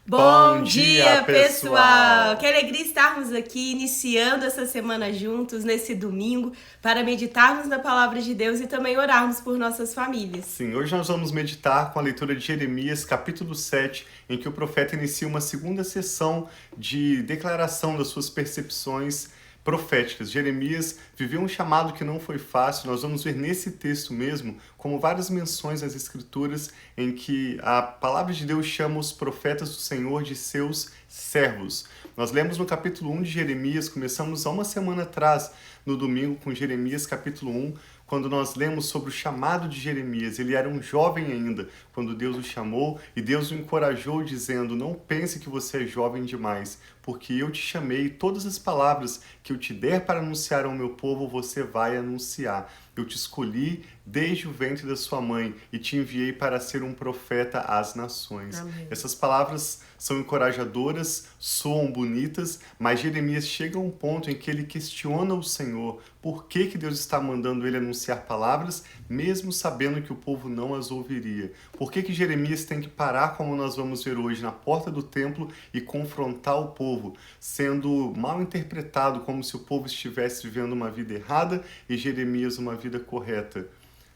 Bom dia, pessoal! Que alegria estarmos aqui iniciando essa semana juntos, nesse domingo, para meditarmos na palavra de Deus e também orarmos por nossas famílias. Sim, hoje nós vamos meditar com a leitura de Jeremias, capítulo 7, em que o profeta inicia uma segunda sessão de declaração das suas percepções proféticas. Jeremias viveu um chamado que não foi fácil. Nós vamos ver nesse texto mesmo, como várias menções nas Escrituras, em que a palavra de Deus chama os profetas do Senhor de seus servos. Nós lemos no capítulo 1 de Jeremias, começamos há uma semana atrás, no domingo, com Jeremias capítulo 1, quando nós lemos sobre o chamado de Jeremias. Ele era um jovem ainda quando Deus o chamou e Deus o encorajou dizendo: não pense que você é jovem demais, porque eu te chamei, todas as palavras que eu te der para anunciar ao meu povo, você vai anunciar. Eu te escolhi desde o ventre da sua mãe e te enviei para ser um profeta às nações. Amém. Essas palavras são encorajadoras, soam bonitas, mas Jeremias chega a um ponto em que ele questiona o Senhor. Por que Deus está mandando ele anunciar palavras, mesmo sabendo que o povo não as ouviria? Por que Jeremias tem que parar, como nós vamos ver hoje, na porta do templo e confrontar o povo, sendo mal interpretado como se o povo estivesse vivendo uma vida errada e Jeremias uma vida correta?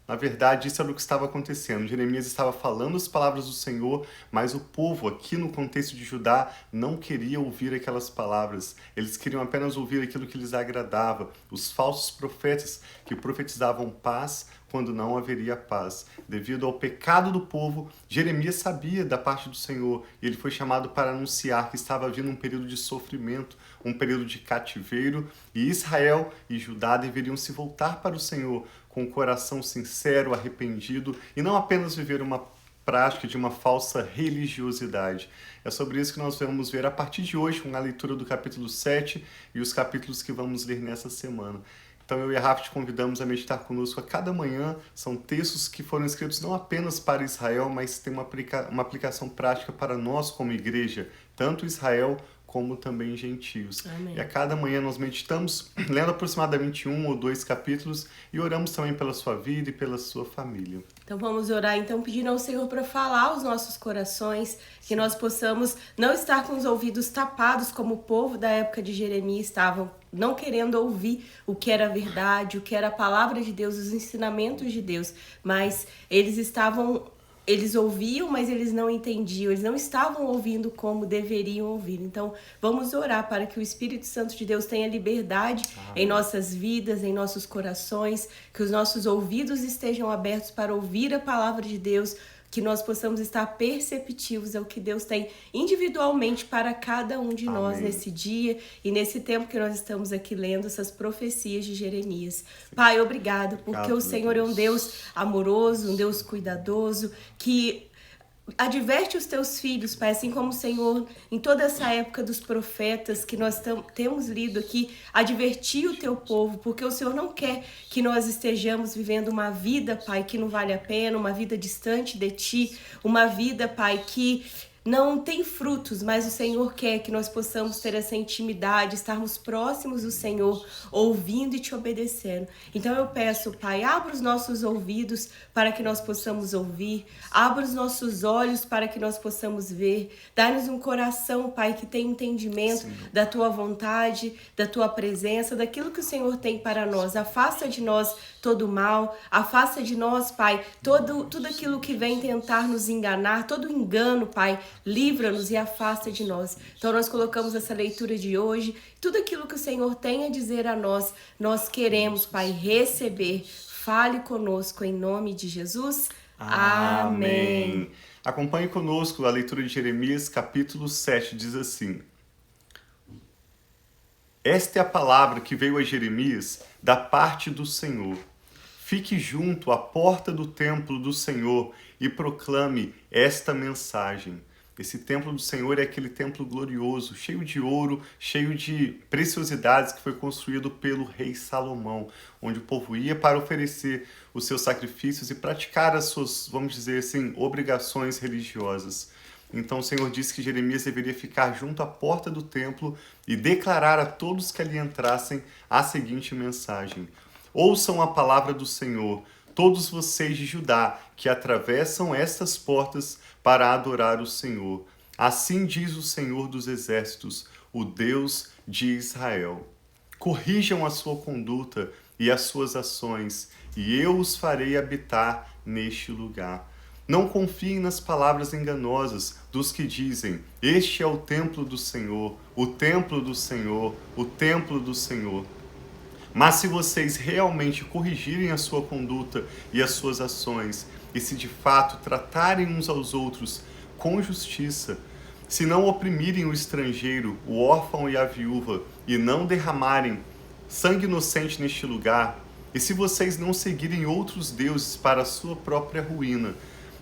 Na verdade, isso era o que estava acontecendo. Jeremias estava falando as palavras do Senhor, mas o povo, aqui no contexto de Judá, não queria ouvir aquelas palavras. Eles queriam apenas ouvir aquilo que lhes agradava. Os falsos profetas que profetizavam paz quando não haveria paz. Devido ao pecado do povo, Jeremias sabia da parte do Senhor e ele foi chamado para anunciar que estava vindo um período de sofrimento, um período de cativeiro, e Israel e Judá deveriam se voltar para o Senhor com o coração sincero, arrependido, e não apenas viver uma prática de uma falsa religiosidade. É sobre isso que nós vamos ver a partir de hoje, com a leitura do capítulo 7 e os capítulos que vamos ler nessa semana. Então eu e a Rafa te convidamos a meditar conosco a cada manhã. São textos que foram escritos não apenas para Israel, mas tem uma aplicação prática para nós como igreja, tanto Israel como também gentios. Amém. E a cada manhã nós meditamos, lendo aproximadamente 1 ou 2 capítulos, e oramos também pela sua vida e pela sua família. Então vamos orar, então, pedindo ao Senhor para falar aos nossos corações, que nós possamos não estar com os ouvidos tapados, como o povo da época de Jeremias estavam, não querendo ouvir o que era verdade, o que era a palavra de Deus, os ensinamentos de Deus, mas eles ouviam, mas eles não entendiam, eles não estavam ouvindo como deveriam ouvir. Então, vamos orar para que o Espírito Santo de Deus tenha liberdade em nossas vidas, em nossos corações, que os nossos ouvidos estejam abertos para ouvir a palavra de Deus, que nós possamos estar perceptivos ao que Deus tem individualmente para cada um de nós nesse dia e nesse tempo que nós estamos aqui lendo essas profecias de Jeremias. Pai, obrigado, porque o Senhor é um Deus amoroso, um Deus cuidadoso, que adverte os teus filhos, Pai, assim como o Senhor, em toda essa época dos profetas que nós temos lido aqui, advertir o teu povo, porque o Senhor não quer que nós estejamos vivendo uma vida, Pai, que não vale a pena, uma vida distante de Ti, uma vida, Pai, que não tem frutos, mas o Senhor quer que nós possamos ter essa intimidade, estarmos próximos do Senhor, ouvindo e te obedecendo. Então eu peço, Pai, abra os nossos ouvidos para que nós possamos ouvir, abra os nossos olhos para que nós possamos ver, dá-nos um coração, Pai, que tem entendimento da Tua vontade, da Tua presença, daquilo que o Senhor tem para nós. Afasta de nós todo o mal, afasta de nós, Pai, tudo aquilo que vem tentar nos enganar, todo engano, Pai, livra-nos e afasta de nós. Então nós colocamos essa leitura de hoje, tudo aquilo que o Senhor tem a dizer a nós, nós queremos, Pai, receber. Fale conosco em nome de Jesus. Amém. Acompanhe conosco a leitura de Jeremias, capítulo 7, diz assim: esta é a palavra que veio a Jeremias da parte do Senhor. Fique junto à porta do templo do Senhor e proclame esta mensagem. Esse templo do Senhor é aquele templo glorioso, cheio de ouro, cheio de preciosidades, que foi construído pelo rei Salomão, onde o povo ia para oferecer os seus sacrifícios e praticar as suas, vamos dizer assim, obrigações religiosas. Então o Senhor disse que Jeremias deveria ficar junto à porta do templo e declarar a todos que ali entrassem a seguinte mensagem: ouçam a palavra do Senhor, todos vocês de Judá que atravessam estas portas para adorar o Senhor. Assim diz o Senhor dos Exércitos, o Deus de Israel. Corrijam a sua conduta e as suas ações, e eu os farei habitar neste lugar. Não confiem nas palavras enganosas dos que dizem: este é o templo do Senhor, o templo do Senhor, o templo do Senhor. Mas se vocês realmente corrigirem a sua conduta e as suas ações, e se de fato tratarem uns aos outros com justiça, se não oprimirem o estrangeiro, o órfão e a viúva, e não derramarem sangue inocente neste lugar, e se vocês não seguirem outros deuses para a sua própria ruína,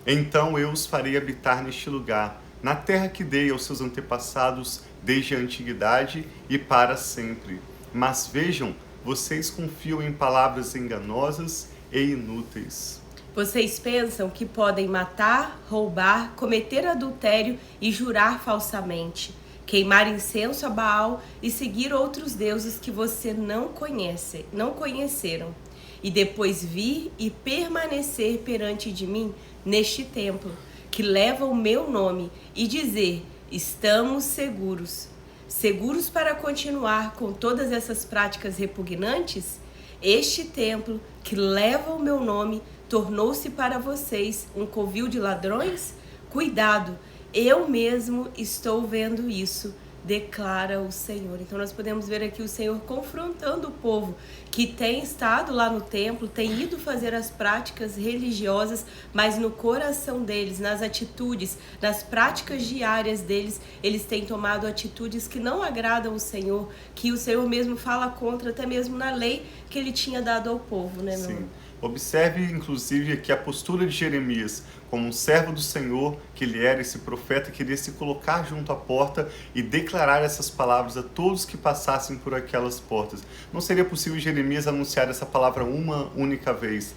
então eu os farei habitar neste lugar, na terra que dei aos seus antepassados desde a antiguidade e para sempre. Mas vejam, vocês confiam em palavras enganosas e inúteis. Vocês pensam que podem matar, roubar, cometer adultério e jurar falsamente, queimar incenso a Baal e seguir outros deuses que você não conheceram, e depois vir e permanecer perante de mim neste templo, que leva o meu nome, e dizer: estamos seguros. Seguros para continuar com todas essas práticas repugnantes? Este templo, que leva o meu nome, tornou-se para vocês um covil de ladrões? Cuidado, eu mesmo estou vendo isso, declara o Senhor. Então nós podemos ver aqui o Senhor confrontando o povo que tem estado lá no templo, tem ido fazer as práticas religiosas, mas no coração deles, nas atitudes, nas práticas diárias deles, eles têm tomado atitudes que não agradam o Senhor, que o Senhor mesmo fala contra, até mesmo na lei que ele tinha dado ao povo, né, meu Sim. irmão? Observe, inclusive, aqui a postura de Jeremias, como um servo do Senhor que ele era, esse profeta, queria se colocar junto à porta e declarar essas palavras a todos que passassem por aquelas portas. Não seria possível Jeremias anunciar essa palavra uma única vez.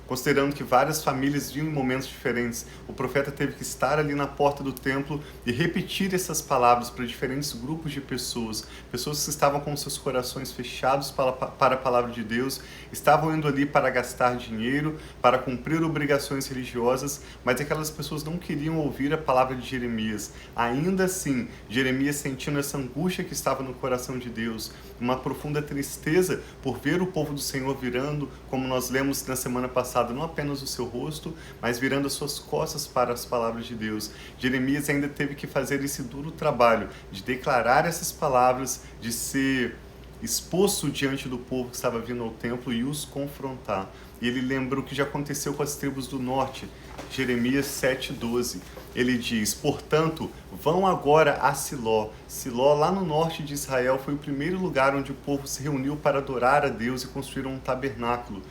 Considerando que várias famílias viam em momentos diferentes, o profeta teve que estar ali na porta do templo e repetir essas palavras para diferentes grupos de pessoas. Pessoas que estavam com seus corações fechados para a palavra de Deus, estavam indo ali para gastar dinheiro, para cumprir obrigações religiosas, mas aquelas pessoas não queriam ouvir a palavra de Jeremias. Ainda assim, Jeremias, sentindo essa angústia que estava no coração de Deus, uma profunda tristeza por ver o povo do Senhor virando, como nós lemos na semana passada, não apenas o seu rosto, mas virando as suas costas para as palavras de Deus. Jeremias ainda teve que fazer esse duro trabalho de declarar essas palavras, de ser exposto diante do povo que estava vindo ao templo e os confrontar. E ele lembra o que já aconteceu com as tribos do norte, Jeremias 7,12. Ele diz: portanto, vão agora a Siló. Siló, lá no norte de Israel, foi o primeiro lugar onde o povo se reuniu para adorar a Deus e construir um tabernáculo.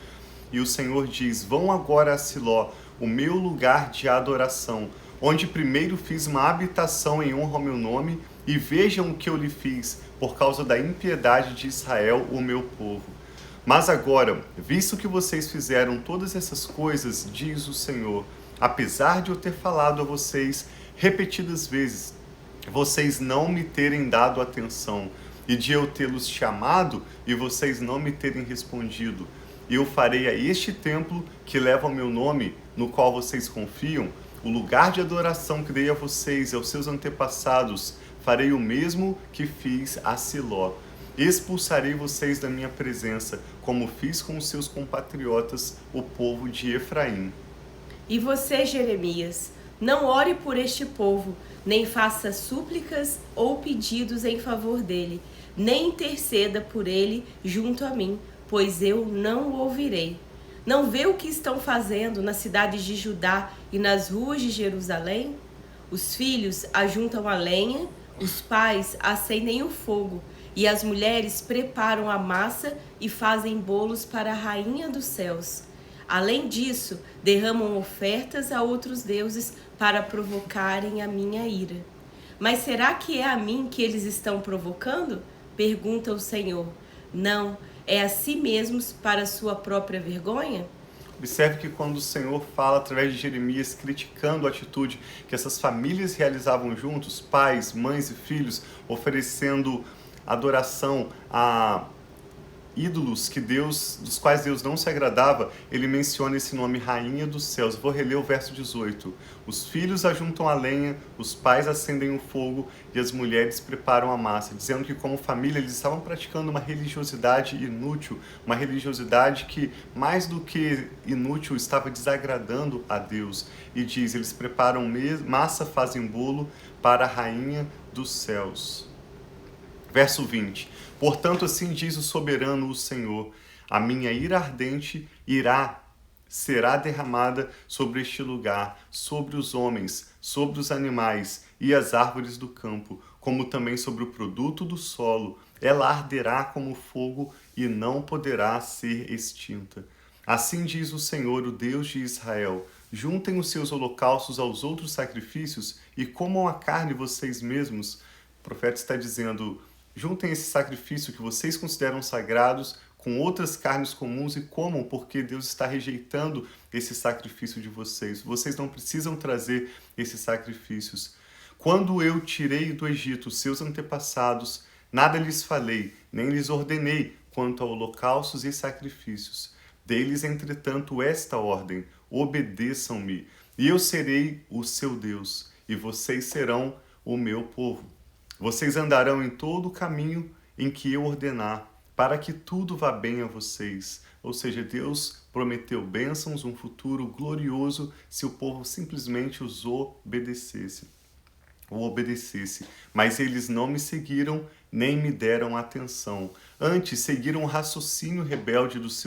E o Senhor diz: vão agora a Siló, o meu lugar de adoração, onde primeiro fiz uma habitação em honra ao meu nome, e vejam o que eu lhe fiz, por causa da impiedade de Israel, o meu povo. Mas agora, visto que vocês fizeram todas essas coisas, diz o Senhor, apesar de eu ter falado a vocês repetidas vezes, vocês não me terem dado atenção, e de eu tê-los chamado e vocês não me terem respondido, eu farei a este templo que leva o meu nome, no qual vocês confiam, o lugar de adoração que dei a vocês e aos seus antepassados, farei o mesmo que fiz a Siló. Expulsarei vocês da minha presença, como fiz com os seus compatriotas, o povo de Efraim. E você, Jeremias, não ore por este povo, nem faça súplicas ou pedidos em favor dele, nem interceda por ele junto a mim, pois eu não o ouvirei. Não vê o que estão fazendo nas cidades de Judá e nas ruas de Jerusalém? Os filhos ajuntam a lenha, os pais acendem o fogo, e as mulheres preparam a massa e fazem bolos para a rainha dos céus. Além disso, derramam ofertas a outros deuses para provocarem a minha ira. Mas será que é a mim que eles estão provocando? Pergunta o Senhor. Não, é a si mesmos para sua própria vergonha? Observe que quando o Senhor fala através de Jeremias, criticando a atitude que essas famílias realizavam juntos, pais, mães e filhos, oferecendo adoração ídolos dos quais Deus não se agradava, ele menciona esse nome Rainha dos Céus. Vou reler o verso 18. Os filhos ajuntam a lenha, os pais acendem o fogo e as mulheres preparam a massa, dizendo que como família eles estavam praticando uma religiosidade inútil, uma religiosidade que mais do que inútil estava desagradando a Deus. E diz, eles preparam massa, fazem bolo para a Rainha dos Céus. Verso 20. Portanto, assim diz o soberano, o Senhor, a minha ira ardente será derramada sobre este lugar, sobre os homens, sobre os animais e as árvores do campo, como também sobre o produto do solo. Ela arderá como fogo e não poderá ser extinta. Assim diz o Senhor, o Deus de Israel: juntem os seus holocaustos aos outros sacrifícios e comam a carne vocês mesmos. O profeta está dizendo: juntem esse sacrifício que vocês consideram sagrados com outras carnes comuns e comam, porque Deus está rejeitando esse sacrifício de vocês. Vocês não precisam trazer esses sacrifícios. Quando eu tirei do Egito seus antepassados, nada lhes falei, nem lhes ordenei quanto a holocaustos e sacrifícios. Dei-lhes, entretanto, esta ordem: obedeçam-me, e eu serei o seu Deus, e vocês serão o meu povo. Vocês andarão em todo o caminho em que eu ordenar, para que tudo vá bem a vocês. Ou seja, Deus prometeu bênçãos, um futuro glorioso, se o povo simplesmente os obedecesse. Mas eles não me seguiram, nem me deram atenção. Antes, seguiram o raciocínio rebelde dos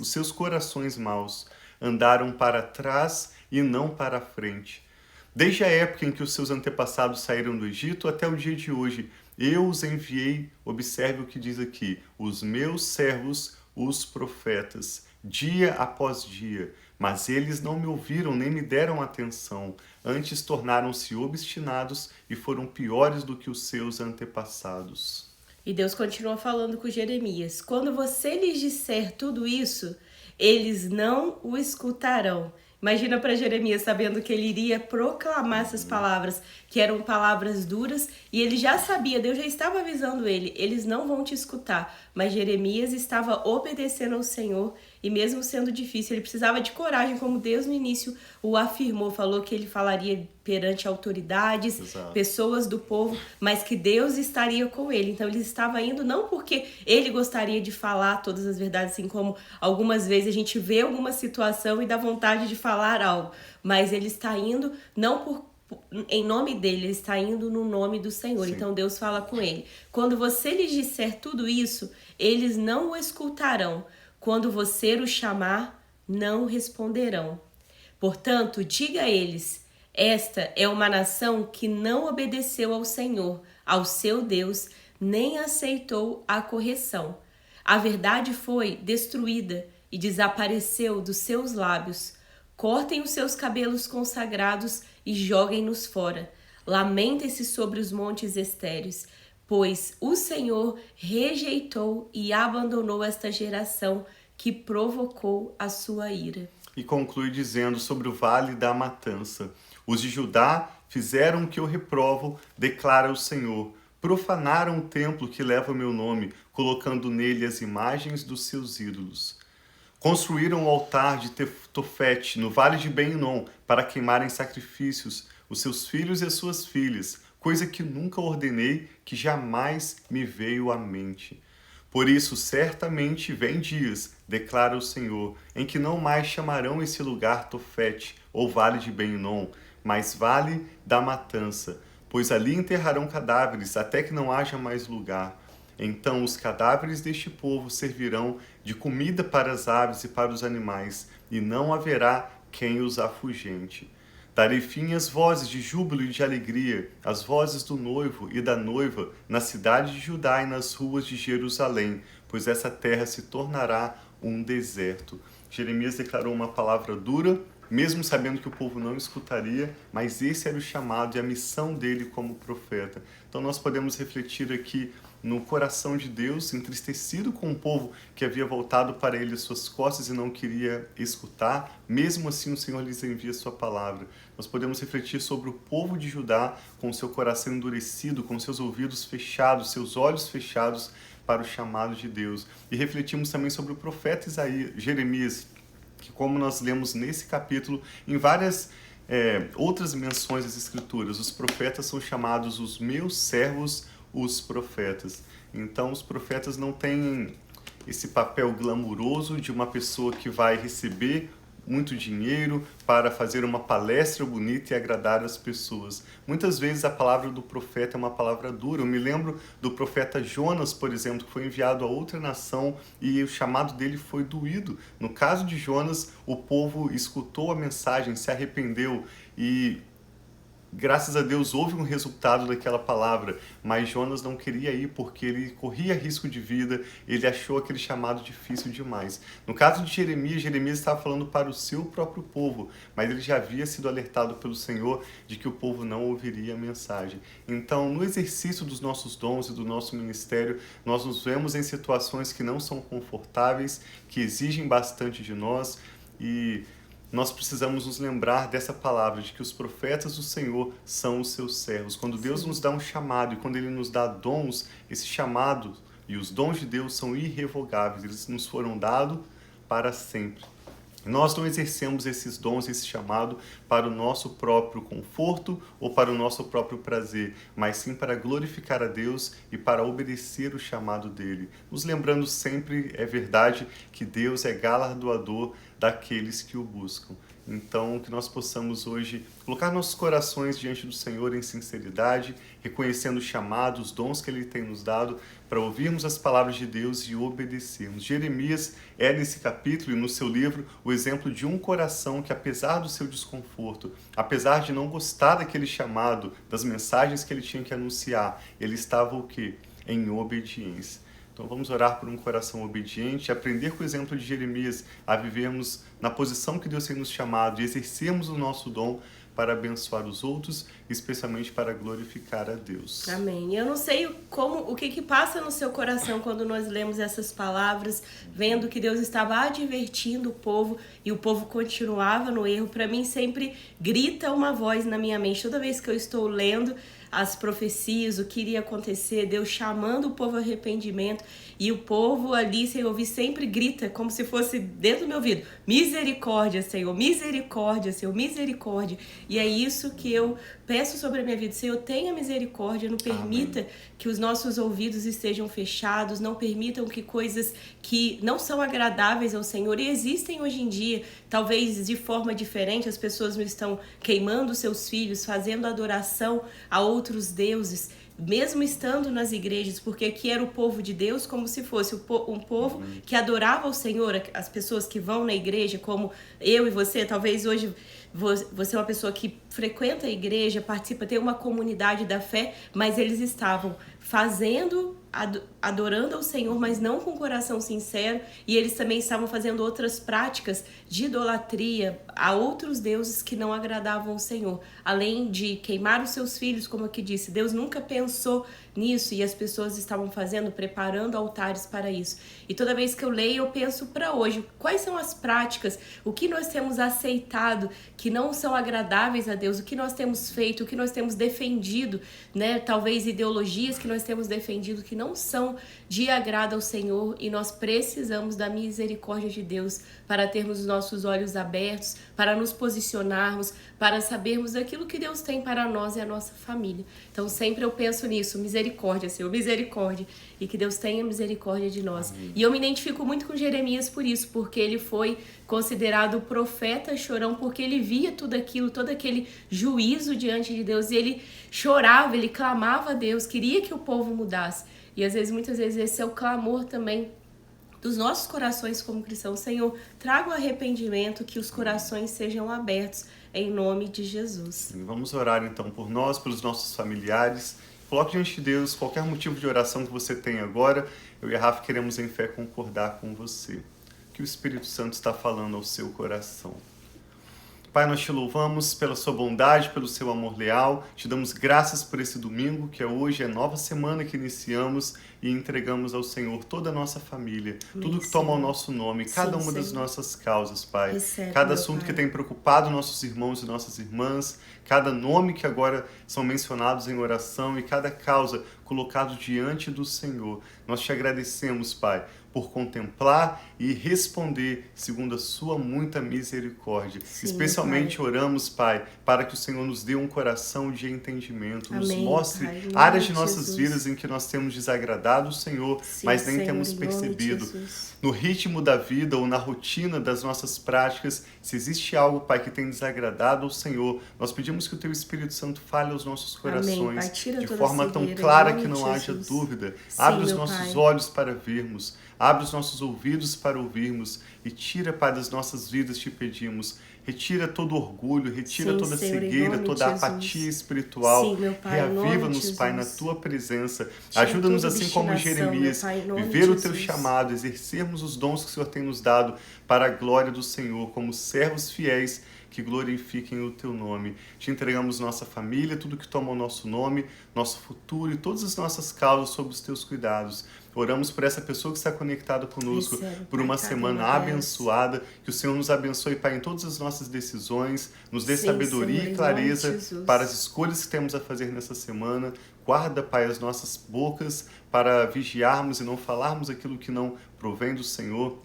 seus corações maus. Andaram para trás e não para a frente. Desde a época em que os seus antepassados saíram do Egito até o dia de hoje, eu os enviei, observe o que diz aqui, os meus servos, os profetas, dia após dia, mas eles não me ouviram nem me deram atenção, antes tornaram-se obstinados e foram piores do que os seus antepassados. E Deus continua falando com Jeremias: quando você lhes disser tudo isso, eles não o escutarão. Imagina para Jeremias sabendo que ele iria proclamar essas palavras, que eram palavras duras, e ele já sabia, Deus já estava avisando ele, eles não vão te escutar. Mas Jeremias estava obedecendo ao Senhor, e mesmo sendo difícil, ele precisava de coragem, como Deus no início o afirmou, falou que ele falaria perante autoridades, Exato. Pessoas do povo, mas que Deus estaria com ele. Então ele estava indo não porque ele gostaria de falar todas as verdades, assim como algumas vezes a gente vê alguma situação e dá vontade de falar algo, mas ele está indo não em nome dele, ele está indo no nome do Senhor. Sim. Então Deus fala com ele: quando você lhes disser tudo isso, eles não o escutarão. Quando você o chamar, não responderão. Portanto, diga a eles: esta é uma nação que não obedeceu ao Senhor, ao seu Deus, nem aceitou a correção. A verdade foi destruída e desapareceu dos seus lábios. Cortem os seus cabelos consagrados e joguem-nos fora. Lamentem-se sobre os montes estéreis, pois o Senhor rejeitou e abandonou esta geração que provocou a sua ira. E conclui dizendo sobre o vale da matança: os de Judá fizeram o que eu reprovo, declara o Senhor. Profanaram o templo que leva o meu nome, colocando nele as imagens dos seus ídolos. Construíram o altar de Tofete no vale de Ben-Hinom para queimarem sacrifícios, os seus filhos e as suas filhas, coisa que nunca ordenei, que jamais me veio à mente. Por isso, certamente vem dias, declara o Senhor, em que não mais chamarão esse lugar Tofete, ou vale de Ben-Hinom, mas vale da matança, pois ali enterrarão cadáveres até que não haja mais lugar. Então os cadáveres deste povo servirão de comida para as aves e para os animais, e não haverá quem os afugente. Darei fim às vozes de júbilo e de alegria, às vozes do noivo e da noiva, na cidade de Judá e nas ruas de Jerusalém, pois essa terra se tornará um deserto. Jeremias declarou uma palavra dura, mesmo sabendo que o povo não escutaria, mas esse era o chamado e a missão dele como profeta. Então nós podemos refletir aqui no coração de Deus, entristecido com o povo que havia voltado para ele as suas costas e não queria escutar, mesmo assim o Senhor lhes envia sua palavra. Nós podemos refletir sobre o povo de Judá com seu coração endurecido, com seus ouvidos fechados, seus olhos fechados, para o chamado de Deus. E refletimos também sobre o profeta Jeremias, que, como nós lemos nesse capítulo, em várias outras menções das Escrituras, os profetas são chamados os meus servos, os profetas. Então, os profetas não têm esse papel glamuroso de uma pessoa que vai receber muito dinheiro para fazer uma palestra bonita e agradar as pessoas. Muitas vezes a palavra do profeta é uma palavra dura. Eu me lembro do profeta Jonas, por exemplo, que foi enviado a outra nação e o chamado dele foi doído. No caso de Jonas, o povo escutou a mensagem, se arrependeu e graças a Deus houve um resultado daquela palavra, mas Jonas não queria ir porque ele corria risco de vida, ele achou aquele chamado difícil demais. No caso de Jeremias estava falando para o seu próprio povo, mas ele já havia sido alertado pelo Senhor de que o povo não ouviria a mensagem. Então, no exercício dos nossos dons e do nosso ministério, nós nos vemos em situações que não são confortáveis, que exigem bastante de nós e nós precisamos nos lembrar dessa palavra, de que os profetas do Senhor são os seus servos. Quando Deus nos dá um chamado e quando Ele nos dá dons, esse chamado e os dons de Deus são irrevogáveis, eles nos foram dados para sempre. Nós não exercemos esses dons, esse chamado para o nosso próprio conforto ou para o nosso próprio prazer, mas sim para glorificar a Deus e para obedecer o chamado dele. Nos lembrando sempre, é verdade, que Deus é galardoador daqueles que o buscam. Então, que nós possamos hoje colocar nossos corações diante do Senhor em sinceridade, reconhecendo o chamado, os dons que Ele tem nos dado, para ouvirmos as palavras de Deus e obedecermos. Jeremias é, nesse capítulo e no seu livro, o exemplo de um coração que, apesar do seu desconforto, apesar de não gostar daquele chamado, das mensagens que ele tinha que anunciar, ele estava o quê? Em obediência. Então vamos orar por um coração obediente, aprender com o exemplo de Jeremias a vivermos na posição que Deus tem nos chamado e exercermos o nosso dom para abençoar os outros, especialmente para glorificar a Deus. Amém. Eu não sei o que passa no seu coração quando nós lemos essas palavras, vendo que Deus estava advertindo o povo e o povo continuava no erro. Para mim sempre grita uma voz na minha mente toda vez que eu estou lendo as profecias, o que iria acontecer, Deus chamando o povo ao arrependimento, e o povo ali, sem ouvir, sempre grita, como se fosse dentro do meu ouvido: misericórdia, Senhor, misericórdia, Senhor, misericórdia. E é isso que eu peço sobre a minha vida: Senhor, tenha misericórdia, não permita Amém. Que os nossos ouvidos estejam fechados, não permitam que coisas que não são agradáveis ao Senhor, e existem hoje em dia, talvez de forma diferente, as pessoas não estão queimando seus filhos, fazendo adoração a outros deuses, mesmo estando nas igrejas, porque aqui era o povo de Deus como se fosse um povo que adorava o Senhor. As pessoas que vão na igreja, como eu e você, talvez hoje você é uma pessoa que frequenta a igreja, participa, tem uma comunidade da fé, mas eles estavam adorando ao Senhor, mas não com coração sincero, e eles também estavam fazendo outras práticas de idolatria a outros deuses que não agradavam ao Senhor, além de queimar os seus filhos, como aqui disse. Deus nunca pensou nisso, e as pessoas estavam preparando altares para isso. E toda vez que eu leio, eu penso para hoje, quais são as práticas, o que nós temos aceitado que não são agradáveis a Deus, o que nós temos feito, o que nós temos defendido, né? Talvez ideologias que nós temos defendido que não são de agrado ao Senhor, e nós precisamos da misericórdia de Deus para termos os nossos olhos abertos, para nos posicionarmos, para sabermos aquilo que Deus tem para nós e a nossa família. Então sempre eu penso nisso: misericórdia, Senhor, misericórdia, e que Deus tenha misericórdia de nós. Amém. E eu me identifico muito com Jeremias por isso, porque ele foi considerado o profeta chorão, porque ele via tudo aquilo, todo aquele juízo diante de Deus, e ele chorava, ele clamava a Deus, queria que o povo mudasse. E às vezes, muitas vezes, esse é o clamor também dos nossos corações como cristãos: Senhor, traga o arrependimento, que os corações sejam abertos, em nome de Jesus. Vamos orar então por nós, pelos nossos familiares. Coloque diante de Deus qualquer motivo de oração que você tenha agora. Eu e a Rafa queremos em fé concordar com você. Que o Espírito Santo está falando ao seu coração. Pai, nós te louvamos pela sua bondade, pelo seu amor leal. Te damos graças por esse domingo, que é hoje, é nova semana que iniciamos e entregamos ao Senhor toda a nossa família, tudo que toma o nosso nome, cada uma das nossas causas, Pai. Cada assunto que tem preocupado nossos irmãos e nossas irmãs, cada nome que agora são mencionados em oração e cada causa colocado diante do Senhor. Nós te agradecemos, Pai, por contemplar e responder segundo a sua muita misericórdia. Especialmente oramos, Pai, para que o Senhor nos dê um coração de entendimento, nos mostre áreas de nossas vidas em que nós temos desagradado o Senhor, mas nem temos percebido. No ritmo da vida ou na rotina das nossas práticas, se existe algo, Pai, que tem desagradado ao Senhor, nós pedimos que o Teu Espírito Santo fale aos nossos corações de forma tão clara que não haja dúvida. Abre os nossos olhos para vermos, abre os nossos ouvidos para ouvirmos e tira, Pai, das nossas vidas, te pedimos. Retira todo orgulho, retira toda cegueira, toda apatia espiritual. Reaviva-nos, Pai, na Tua presença. Ajuda-nos, assim como Jeremias, viver o Teu chamado, exercermos os dons que o Senhor tem nos dado para a glória do Senhor, como servos fiéis que glorifiquem o Teu nome. Te entregamos nossa família, tudo que toma o nosso nome, nosso futuro e todas as nossas causas sob os Teus cuidados. Oramos por essa pessoa que está conectada conosco, por uma semana abençoada, que o Senhor nos abençoe, Pai, em todas as nossas decisões, nos dê sabedoria e clareza para as escolhas que temos a fazer nessa semana. Guarda, Pai, as nossas bocas para vigiarmos e não falarmos aquilo que não provém do Senhor.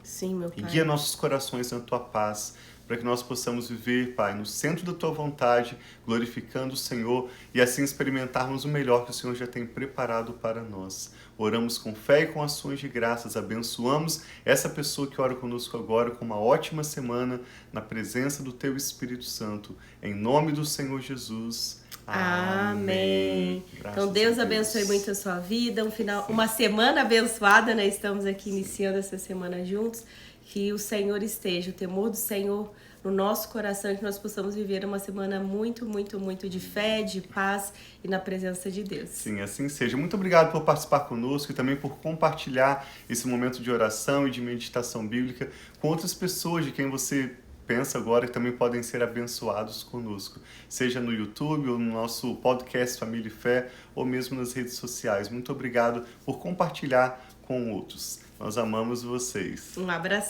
E guia nossos corações na Tua paz, para que nós possamos viver, Pai, no centro da Tua vontade, glorificando o Senhor e assim experimentarmos o melhor que o Senhor já tem preparado para nós. Oramos com fé e com ações de graças, abençoamos essa pessoa que ora conosco agora com uma ótima semana na presença do Teu Espírito Santo. Em nome do Senhor Jesus. Amém. Então Deus abençoe muito a sua vida, uma semana abençoada, né? Estamos aqui iniciando essa semana juntos. Que o Senhor esteja, o temor do Senhor no nosso coração, que nós possamos viver uma semana muito, muito, muito de fé, de paz e na presença de Deus. Sim, assim seja. Muito obrigado por participar conosco e também por compartilhar esse momento de oração e de meditação bíblica com outras pessoas de quem você pensa agora que também podem ser abençoados conosco, seja no YouTube ou no nosso podcast Família e Fé ou mesmo nas redes sociais. Muito obrigado por compartilhar com outros. Nós amamos vocês. Um abraço.